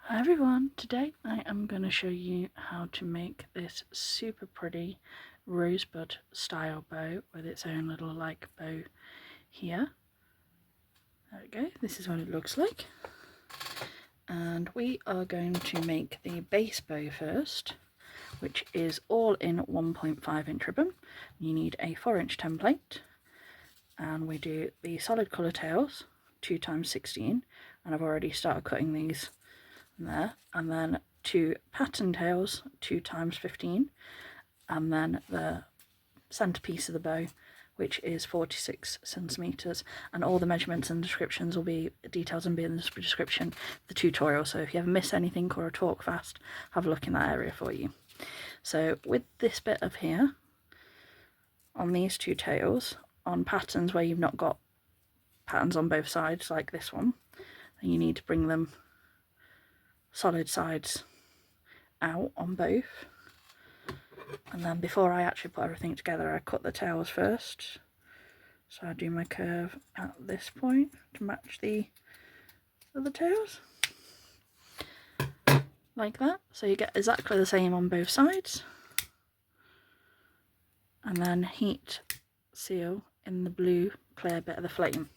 Hi everyone, today I am going to show you how to make this super pretty rosebud style bow with its own little like bow here. There we go, this is what it looks like. And we are going to make the base bow first, which is all in 1.5 inch ribbon. You need a 4-inch template, and we do the solid colour tails 2x16, and I've already started cutting these there, and then 2 pattern tails 2x15, and then the centerpiece of the bow, which is 46 centimeters, and all the measurements and descriptions will be details and be in the description of the tutorial, so if you ever miss anything or talk fast, have a look in that area for you. So with this bit of here, on these 2 tails, on patterns where you've not got patterns on both sides like this one, then you need to bring them solid sides out on both, and then before I actually put everything together I cut the tails first. So I do my curve at this point to match the other tails, like that, so you get exactly the same on both sides, and then heat seal in the blue clear bit of the flame.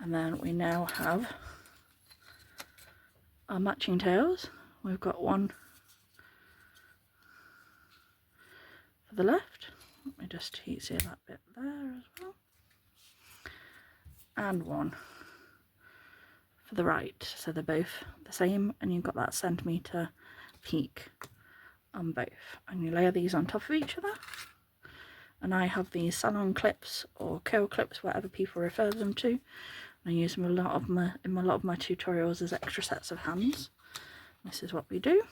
And then we now have our matching tails. We've got one for the left, let me just heat seal that bit there as well, and one for the right, so they're both the same, and you've got that centimetre peak on both, and you layer these on top of each other. And I have these salon clips or curl clips, whatever people refer them to. I use them in a lot of my tutorials as extra sets of hands. This is what we do.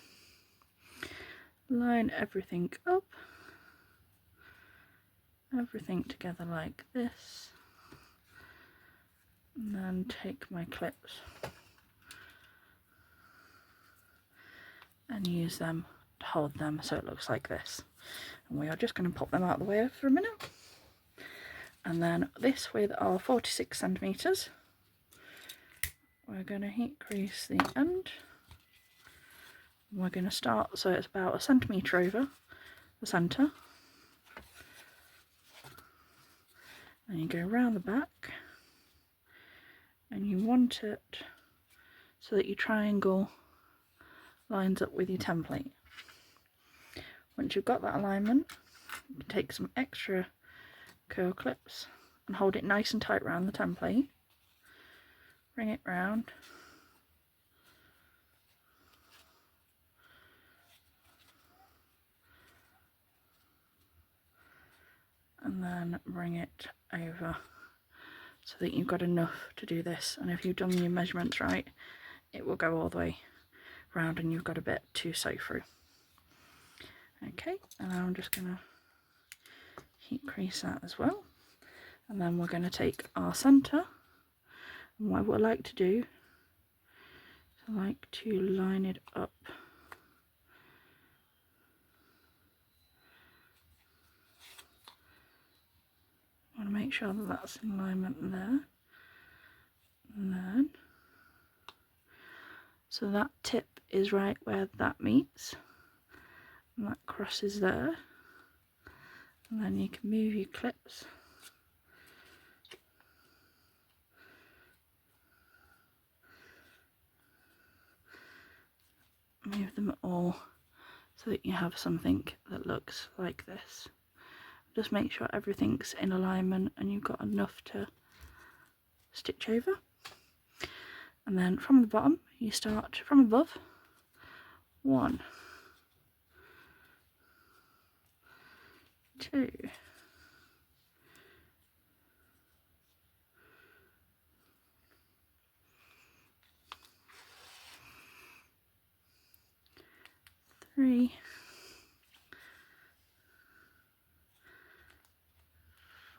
Line everything up, everything together like this, and then take my clips and use them to hold them so it looks like this. And we are just going to pop them out of the way for a minute. And then this with our 46 centimeters, we're going to heat crease the end. We're going to start so it's about 1 centimetre over the centre, and you go around the back, and you want it so that your triangle lines up with your template. Once you've got that alignment, you can take some extra curl clips and hold it nice and tight around the template, bring it round, and then bring it over so that you've got enough to do this. And if you've done your measurements right, it will go all the way round and you've got a bit to sew through. Okay, and now I'm just going to heat crease that as well, and then we're going to take our centre, and what I would like to do is I like to line it up I want to make sure that that's in alignment there, and then so that tip is right where that meets, and that crosses there, and then you can move your clips move them all so that you have something that looks like this. Just make sure everything's in alignment and you've got enough to stitch over. And then from the bottom you start from above. 1, 2, 3,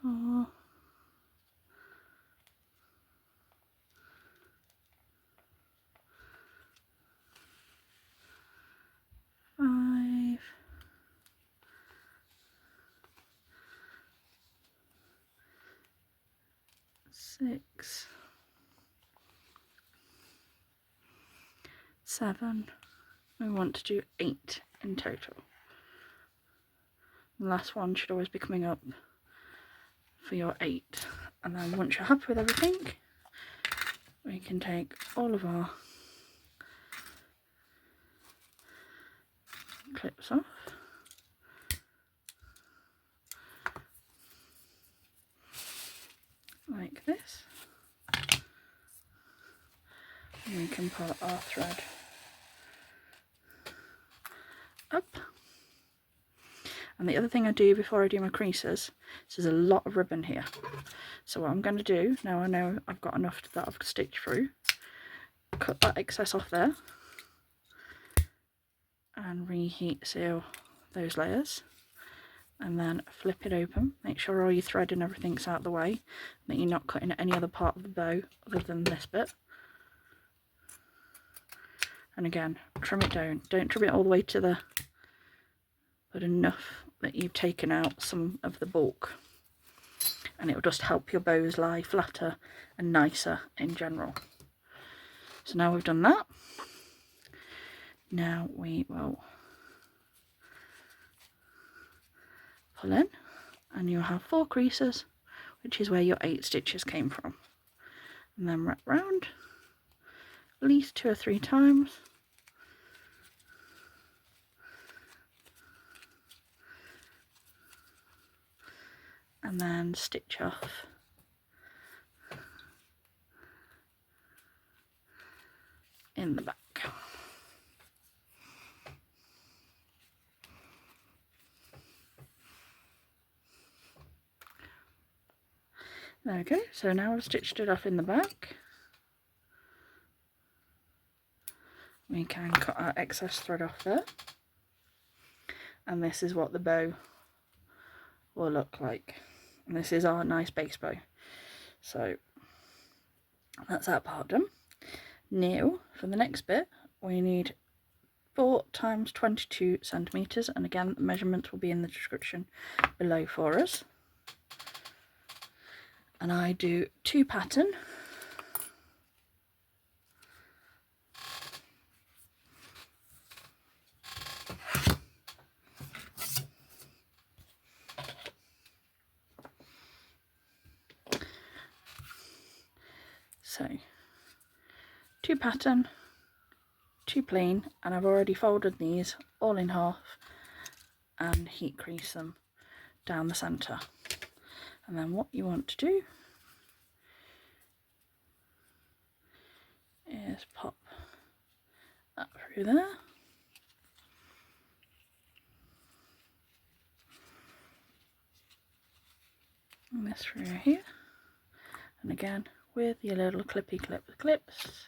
4, 5, 6, 7. We want to do 8 in total. The last one should always be coming up for your 8. And then once you're happy with everything, we can take all of our clips off. Like this. And we can pull our thread up. And the other thing I do before I do my creases, there's a lot of ribbon here. So what I'm going to do, now I know I've got enough that I've stitched through, cut that excess off there and reheat seal those layers. And then flip it open, make sure all your thread and everything's out of the way, that you're not cutting any other part of the bow other than this bit. And again, trim it down, don't trim it all the way to the, but enough that you've taken out some of the bulk, and it will just help your bows lie flatter and nicer in general. So now we've done that, now we will pull in, and you'll have 4 creases, which is where your 8 stitches came from. And then wrap round at least 2 or 3 times. And then stitch off in the back. There we go, so now I've stitched it off in the back. We can cut our excess thread off there. And this is what the bow will look like. And this is our nice base bow. So that's that part done. Now, for the next bit, we need 4 times 22 centimeters, and again, the measurements will be in the description below for us. And I do 2 pattern. So 2 pattern, 2 plain, and I've already folded these all in half and heat crease them down the centre. And then what you want to do is pop that through there. And this through here. And again, with your little clippy clips,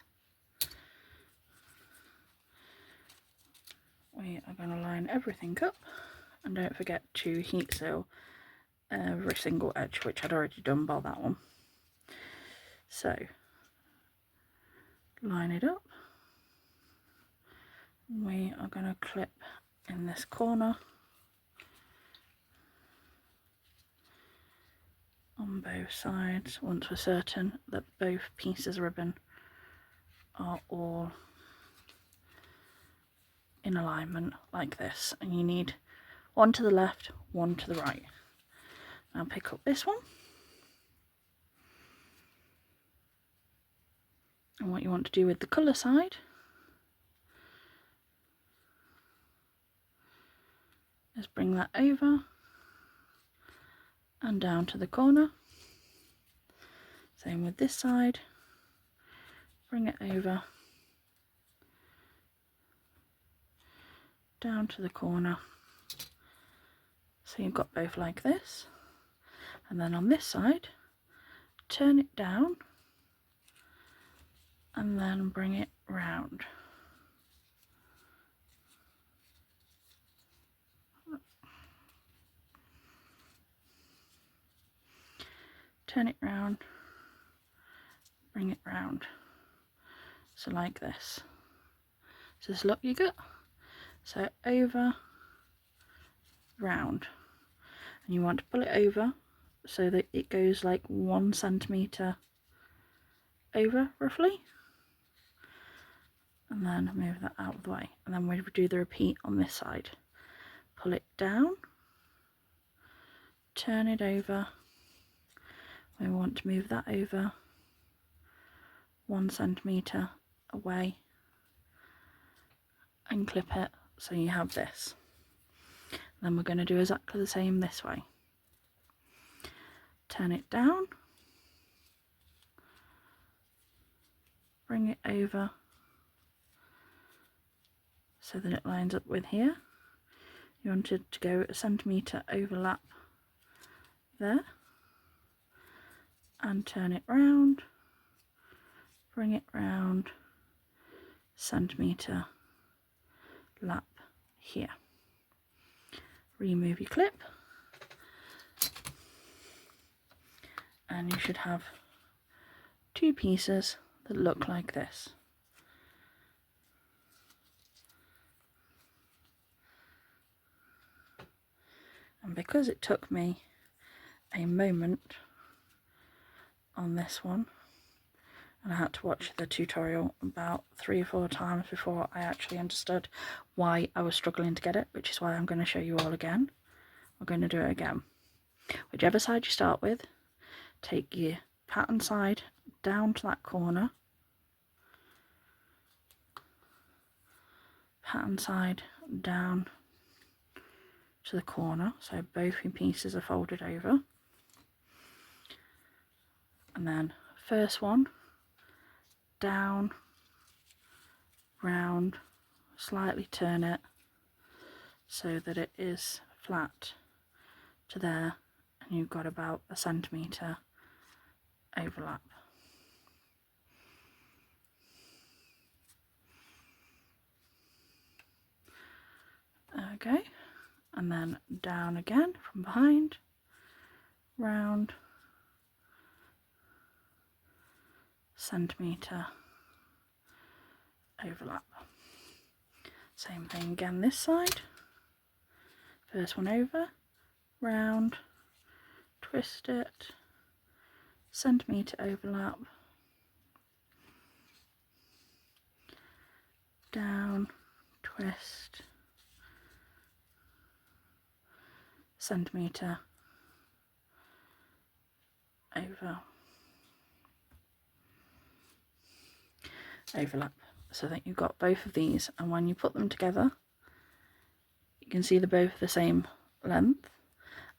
we are going to line everything up, and don't forget to heat seal every single edge, which I'd already done by that one. So line it up. We are going to clip in this corner on both sides once we're certain that both pieces of ribbon are all in alignment like this. And you need one to the left, one to the right. Now pick up this one, and what you want to do with the colour side is bring that over and down to the corner. Same with this side, bring it over, down to the corner, so you've got both like this. And then on this side, turn it down and then bring it round. Turn it round, bring it round. So like this. So this look you got. So over, round. And you want to pull it over so that it goes like 1 centimetre over roughly, and and then move that out of the way, and then we do the repeat on this side. Pull it down, turn it over. We want to move that over 1 centimetre away and clip it so you have this. Then we're going to do exactly the same this way. Turn it down, bring it over so that it lines up with here. You want it to go 1 centimetre overlap there, and turn it round, bring it round, centimetre lap here. Remove your clip, and you should have 2 pieces that look like this. And because it took me a moment on this one, and I had to watch the tutorial about 3 or 4 times before I actually understood why I was struggling to get it, which is why I'm going to show you all again. We're going to do it again. Whichever side you start with, take your pattern side down to that corner, pattern side down to the corner, so both your pieces are folded over, and then first one down, round, slightly turn it so that it is flat to there, and you've got about 1 centimetre overlap. Okay, and then down again from behind, round, centimetre overlap. Same thing again this side. First one over, round, twist it, centimetre overlap, down, twist, centimetre overlap, so that you've got both of these, and when you put them together you can see they're both the same length.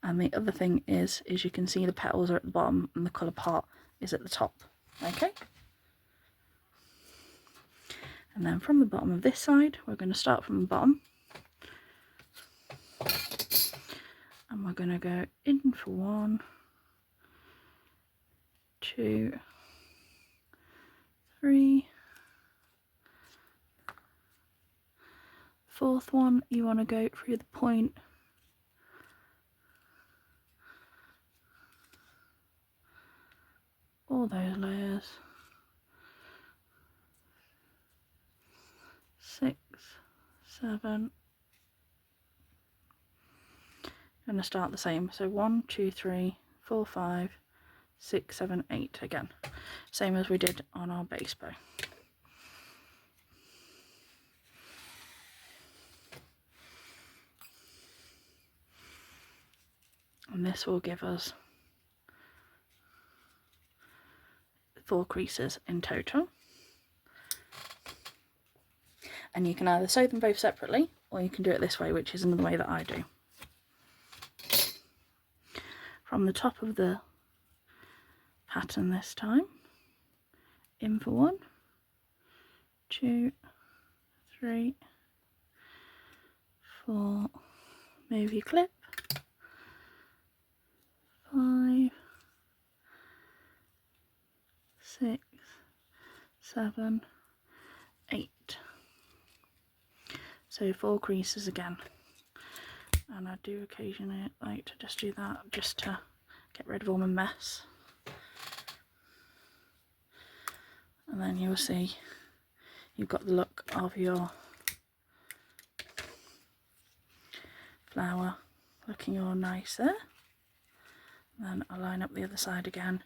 And the other thing is you can see the petals are at the bottom and the colour part is at the top. Okay, and then from the bottom of this side we're going to start from the bottom, and we're going to go in for 1, 2, 3, 4th one you want to go through the point all those layers, 6, 7. Going to start the same, so 1, 2, 3, 4, 5, 6, 7, 8 again, same as we did on our base bow. And this will give us 4 creases in total. And you can either sew them both separately, or you can do it this way, which is another way that I do. From the top of the pattern this time, in for 1, 2, 3, 4, move your clip, 5, 6, 7, 8. So 4 creases again, and I do occasionally like to just do that just to get rid of all my mess, and then you'll see you've got the look of your flower looking all nice there. Then I'll line up the other side again,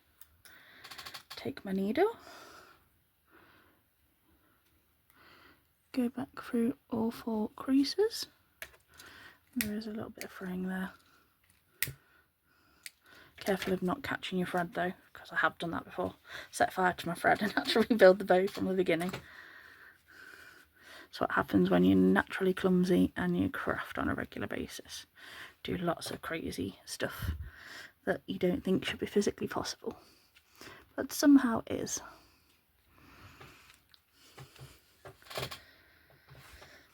take my needle, go back through all 4 creases. There is a little bit of fraying there. Careful of not catching your thread though, because I have done that before. Set fire to my thread and had to rebuild the bow from the beginning. That's what happens when you're naturally clumsy and you craft on a regular basis. Do lots of crazy stuff that you don't think should be physically possible, but somehow is.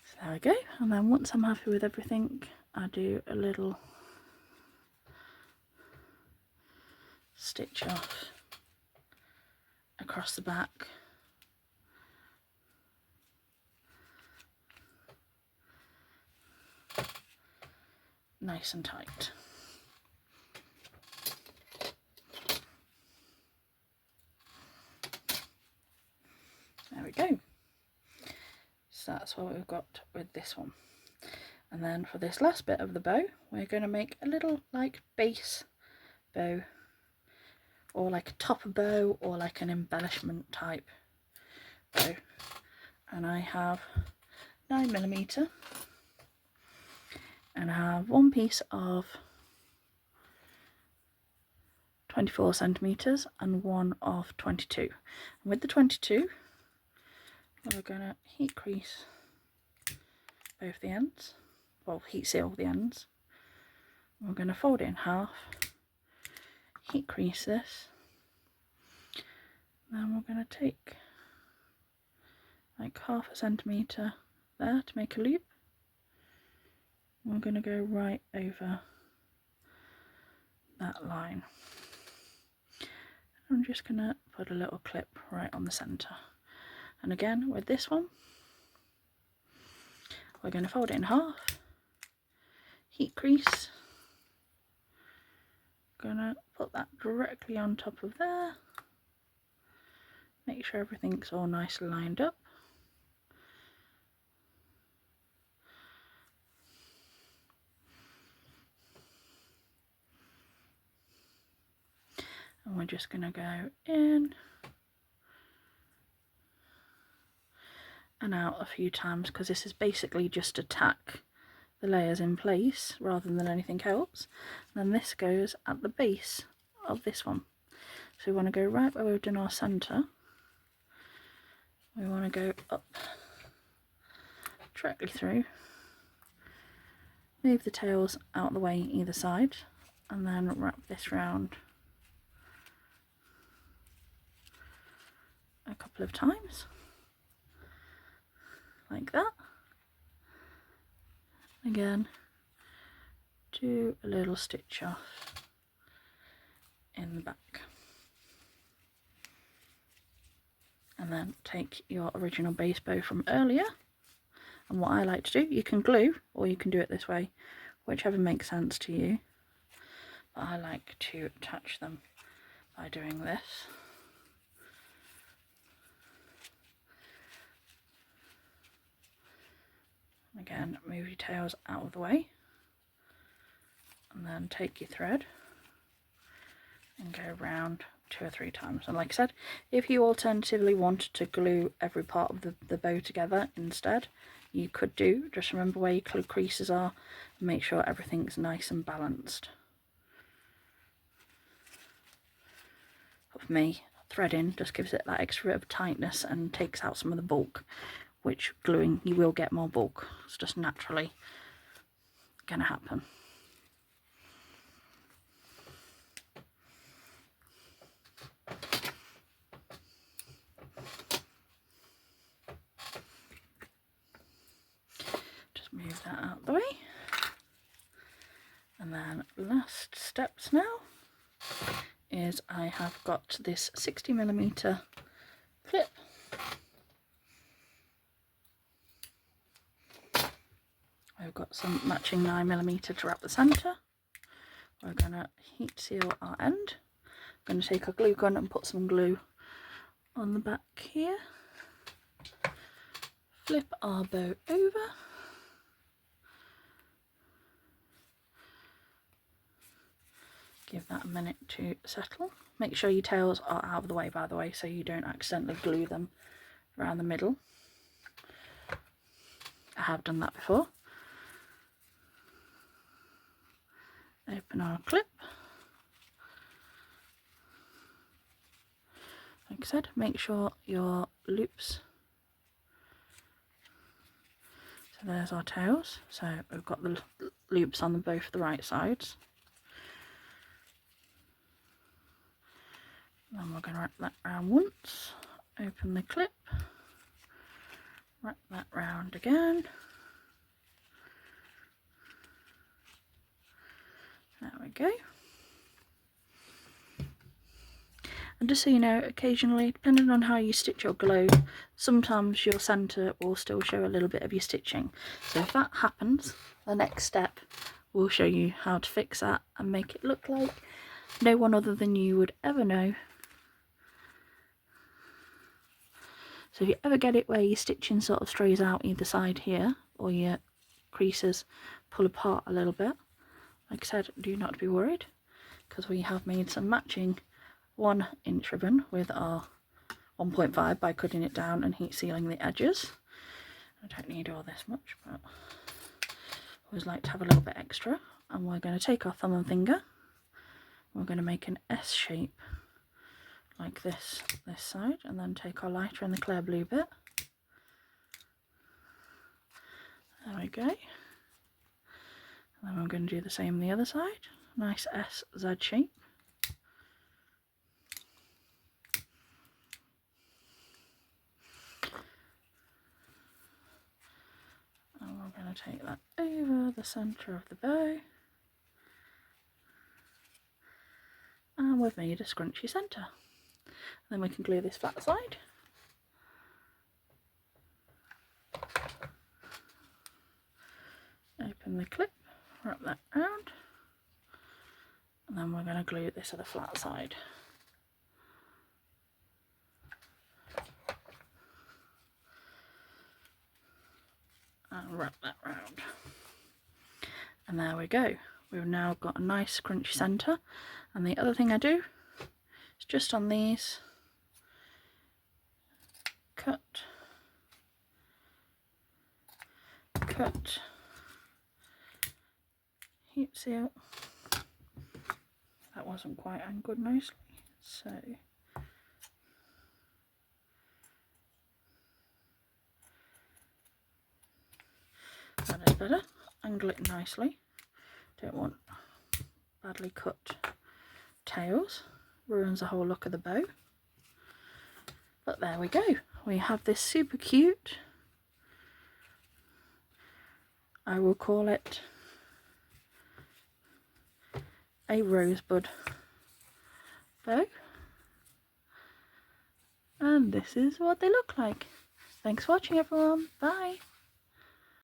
So there we go, and then once I'm happy with everything, I do a little stitch off across the back. Nice and tight. There we go. So that's what we've got with this one. And then for this last bit of the bow, we're going to make a little like base bow, or like a topper bow, or like an embellishment type bow. And I have 9mm, and I have one piece of 24 centimeters and one of 22. And with the 22, we're going to heat crease both the ends, well, heat seal the ends. We're going to fold it in half, heat crease this, then we're going to take like 1/2 centimeter there to make a loop. We're going to go right over that line. I'm just going to put a little clip right on the centre. And again with this one, we're going to fold it in half, heat crease, going to put that directly on top of there, make sure everything's all nicely lined up. And we're just going to go in and out a few times, because this is basically just to tack the layers in place rather than anything else. And then this goes at the base of this one. So we want to go right where we've done our centre. We want to go up directly through, move the tails out of the way either side, and then wrap this round a couple of times like that. Again, do a little stitch off in the back, and then take your original base bow from earlier, and what I like to do, you can glue or you can do it this way, whichever makes sense to you, but I like to attach them by doing this. Again, move your tails out of the way, and then take your thread and go round 2 or 3 times. And like I said, if you alternatively wanted to glue every part of the bow together instead, you could do. Just remember where your creases are and make sure everything's nice and balanced. But for me, threading just gives it that extra bit of tightness and takes out some of the bulk, which gluing you will get more bulk. It's just naturally going to happen. Just move that out of the way. And then last steps now is I have got this 60mm clip. I've got some matching 9mm to wrap the centre. We're going to heat seal our end. I'm going to take a glue gun and put some glue on the back here. Flip our bow over. Give that a minute to settle. Make sure your tails are out of the way, by the way, so you don't accidentally glue them around the middle. I have done that before. Open our clip. Like I said, make sure your loops. So there's our tails. So we've got the loops on both the right sides. Then we're going to wrap that round once. Open the clip. Wrap that round again. There we go. And just so you know, occasionally, depending on how you stitch your glow, sometimes your centre will still show a little bit of your stitching. So if that happens, the next step will show you how to fix that and make it look like no one other than you would ever know. So if you ever get it where your stitching sort of strays out either side here, or your creases pull apart a little bit, like I said, do not be worried, because we have made some matching 1-inch ribbon with our 1.5 by cutting it down and heat sealing the edges. I don't need all this much, but I always like to have a little bit extra. And we're going to take our thumb and finger, we're going to make an S shape like this side, and then take our lighter and the clear blue bit. There we go. And then we're going to do the same on the other side. Nice SZ shape. And we're going to take that over the centre of the bow. And we've made a scrunchy centre. Then we can glue this flat side. Open the clip, wrap that round, and then we're going to glue this to the flat side. And wrap that round. And there we go. We've now got a nice scrunchy centre. And the other thing I do is just on these, cut, heat seal. That wasn't quite angled nicely, so that is better. Angle it nicely. Don't want badly cut tails, ruins the whole look of the bow. But there we go, we have this super cute, I will call it a rosebud bow, and this is what they look like. Thanks for watching everyone, bye.